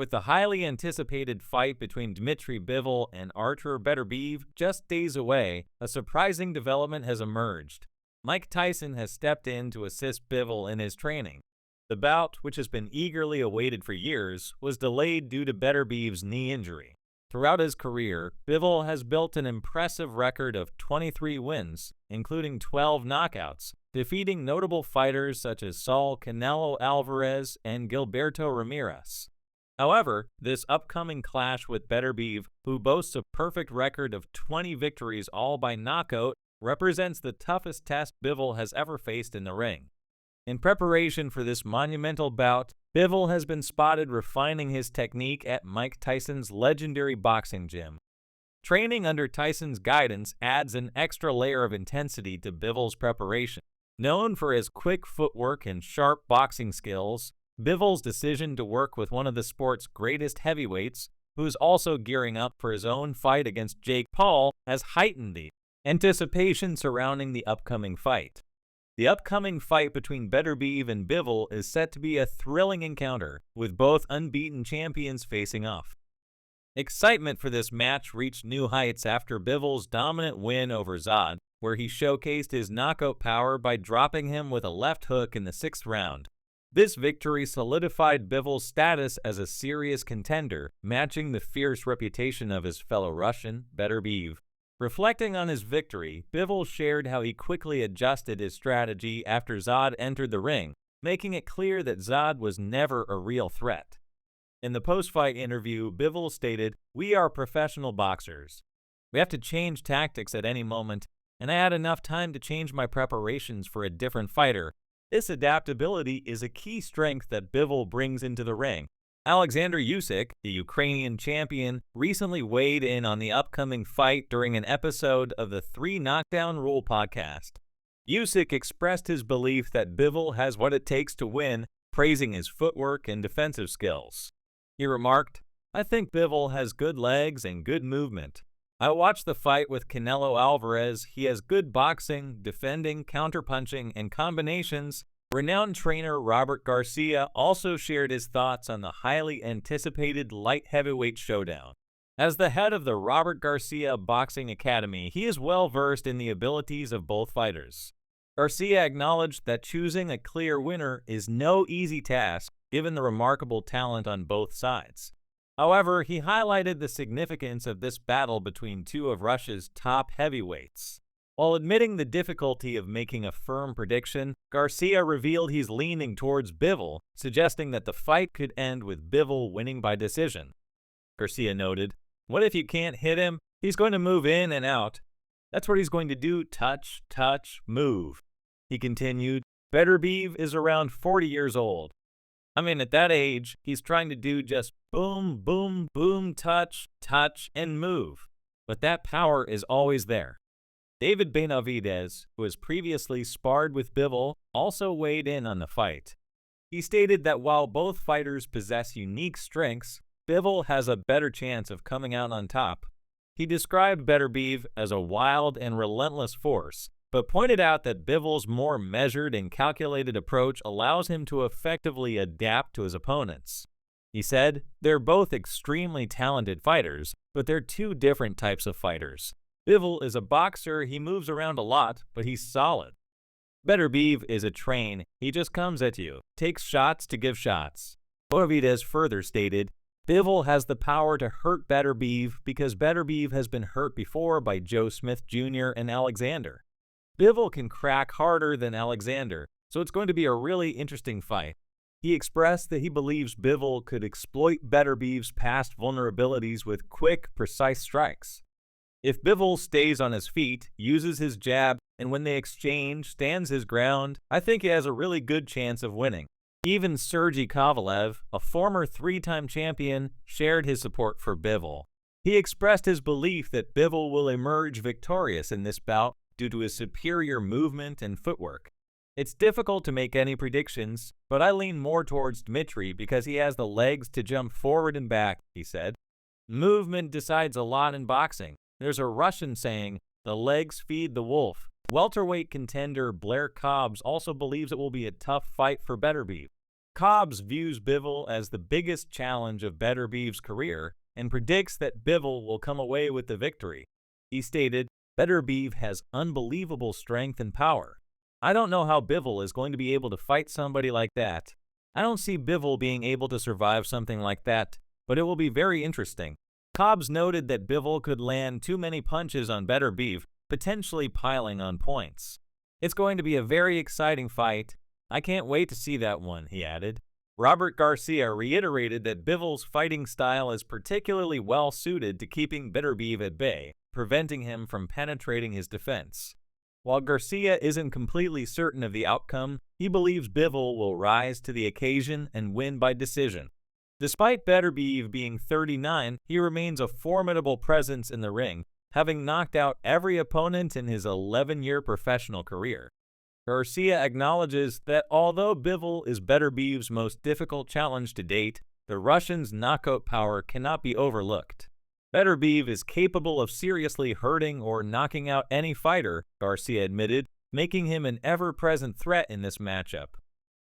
With the highly anticipated fight between Dmitry Bivol and Artur Beterbiev just days away, a surprising development has emerged. Mike Tyson has stepped in to assist Bivol in his training. The bout, which has been eagerly awaited for years, was delayed due to Beterbiev's knee injury. Throughout his career, Bivol has built an impressive record of 23 wins, including 12 knockouts, defeating notable fighters such as Saul Canelo Alvarez and Gilberto Ramirez. However, this upcoming clash with Beterbiev, who boasts a perfect record of 20 victories all by knockout, represents the toughest test Bivol has ever faced in the ring. In preparation for this monumental bout, Bivol has been spotted refining his technique at Mike Tyson's legendary boxing gym. Training under Tyson's guidance adds an extra layer of intensity to Bivol's preparation. Known for his quick footwork and sharp boxing skills, Bivol's decision to work with one of the sport's greatest heavyweights, who is also gearing up for his own fight against Jake Paul, has heightened the anticipation surrounding the upcoming fight. The upcoming fight between Beterbiev and Bivol is set to be a thrilling encounter, with both unbeaten champions facing off. Excitement for this match reached new heights after Bivol's dominant win over Zod, where he showcased his knockout power by dropping him with a left hook in the 6th round. This victory solidified Bivol's status as a serious contender, matching the fierce reputation of his fellow Russian, Beterbiev. Reflecting on his victory, Bivol shared how he quickly adjusted his strategy after Zod entered the ring, making it clear that Zod was never a real threat. In the post-fight interview, Bivol stated, "We are professional boxers. We have to change tactics at any moment, and I had enough time to change my preparations for a different fighter. This adaptability is a key strength that Bivol brings into the ring." Alexander Usyk, the Ukrainian champion, recently weighed in on the upcoming fight during an episode of the 3 Knockdown Rule podcast. Usyk expressed his belief that Bivol has what it takes to win, praising his footwork and defensive skills. He remarked, "I think Bivol has good legs and good movement. I watched the fight with Canelo Alvarez. He has good boxing, defending, counterpunching, and combinations." Renowned trainer Robert Garcia also shared his thoughts on the highly anticipated light heavyweight showdown. As the head of the Robert Garcia Boxing Academy, he is well versed in the abilities of both fighters. Garcia acknowledged that choosing a clear winner is no easy task, given the remarkable talent on both sides. However, he highlighted the significance of this battle between two of Russia's top heavyweights. While admitting the difficulty of making a firm prediction, Garcia revealed he's leaning towards Bivol, suggesting that the fight could end with Bivol winning by decision. Garcia noted, "What if you can't hit him? He's going to move in and out. That's what he's going to do, touch, move." He continued, "Beterbiev is around 40 years old. I mean, at that age, he's trying to do just boom, boom, boom, touch, and move. But that power is always there." David Benavidez, who has previously sparred with Bivol, also weighed in on the fight. He stated that while both fighters possess unique strengths, Bivol has a better chance of coming out on top. He described Beterbiev as a wild and relentless force, but pointed out that Bivol's more measured and calculated approach allows him to effectively adapt to his opponents. He said, "They're both extremely talented fighters, but they're two different types of fighters. Bivol is a boxer, he moves around a lot, but he's solid. Beterbiev is a train, he just comes at you, takes shots to give shots." Benavidez further stated, "Bivol has the power to hurt Beterbiev because Beterbiev has been hurt before by Joe Smith Jr. and Alexander. Bivol can crack harder than Alexander, so it's going to be a really interesting fight." He expressed that he believes Bivol could exploit Beterbiev's past vulnerabilities with quick, precise strikes. If Bivol stays on his feet, uses his jab, and when they exchange, stands his ground, I think he has a really good chance of winning. Even Sergey Kovalev, a former 3-time champion, shared his support for Bivol. He expressed his belief that Bivol will emerge victorious in this bout due to his superior movement and footwork. "It's difficult to make any predictions, but I lean more towards Dmitry because he has the legs to jump forward and back," he said. "Movement decides a lot in boxing. There's a Russian saying, 'The legs feed the wolf.'" Welterweight contender Blair Cobbs also believes it will be a tough fight for Beterbiev. Cobbs views Bivol as the biggest challenge of Beterbiev's career and predicts that Bivol will come away with the victory. He stated, "Beterbiev has unbelievable strength and power. I don't know how Bivol is going to be able to fight somebody like that. I don't see Bivol being able to survive something like that, but it will be very interesting." Cobbs noted that Bivol could land too many punches on Beterbiev, potentially piling on points. "It's going to be a very exciting fight. I can't wait to see that one," he added. Robert Garcia reiterated that Bivol's fighting style is particularly well suited to keeping Beterbiev at bay, preventing him from penetrating his defense. While Garcia isn't completely certain of the outcome, he believes Bivol will rise to the occasion and win by decision. Despite Beterbiev being 39, he remains a formidable presence in the ring, having knocked out every opponent in his 11-year professional career. Garcia acknowledges that although Bivol is Beterbiev's most difficult challenge to date, the Russian's knockout power cannot be overlooked. Beterbiev is capable of seriously hurting or knocking out any fighter, Garcia admitted, making him an ever-present threat in this matchup.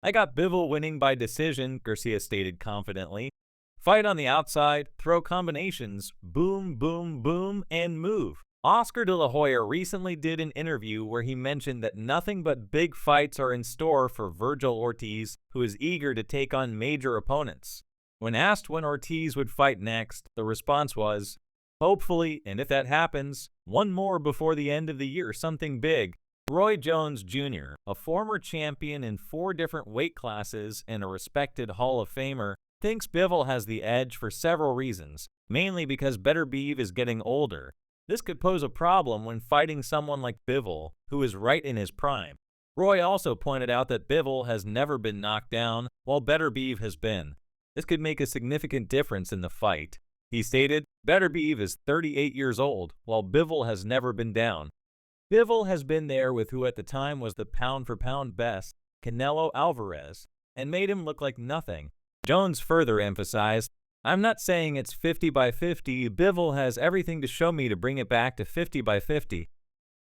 "I got Bivol winning by decision," Garcia stated confidently. "Fight on the outside, throw combinations, boom, boom, boom, and move." Oscar De La Hoya recently did an interview where he mentioned that nothing but big fights are in store for Virgil Ortiz, who is eager to take on major opponents. When asked when Ortiz would fight next, the response was, "Hopefully, and if that happens, one more before the end of the year, something big." Roy Jones Jr., a former champion in 4 different weight classes and a respected Hall of Famer, thinks Bivol has the edge for several reasons, mainly because Beterbiev is getting older. This could pose a problem when fighting someone like Bivol, who is right in his prime. Roy also pointed out that Bivol has never been knocked down, while Beterbiev has been. This could make a significant difference in the fight. He stated, "Beterbiev is 38 years old, while Bivol has never been down. Bivol has been there with who at the time was the pound-for-pound best, Canelo Alvarez, and made him look like nothing." Jones further emphasized, "I'm not saying it's 50 by 50, Bivol has everything to show me to bring it back to 50 by 50.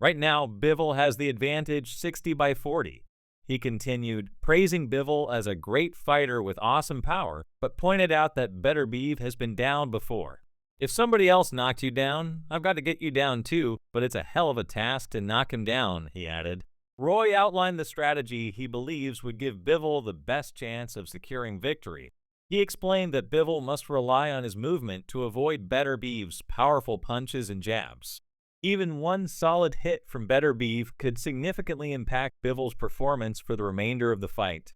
Right now, Bivol has the advantage 60 by 40. He continued, praising Bivol as a great fighter with awesome power, but pointed out that Beterbiev has been down before. "If somebody else knocked you down, I've got to get you down too, but it's a hell of a task to knock him down," he added. Roy outlined the strategy he believes would give Bivol the best chance of securing victory. He explained that Bivol must rely on his movement to avoid Beterbiev's powerful punches and jabs. Even one solid hit from Beterbiev could significantly impact Bivol's performance for the remainder of the fight.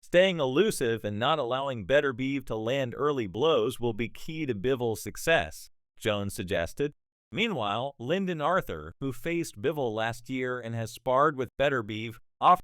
Staying elusive and not allowing Beterbiev to land early blows will be key to Bivol's success, Jones suggested. Meanwhile, Lyndon Arthur, who faced Bivol last year and has sparred with Beterbiev,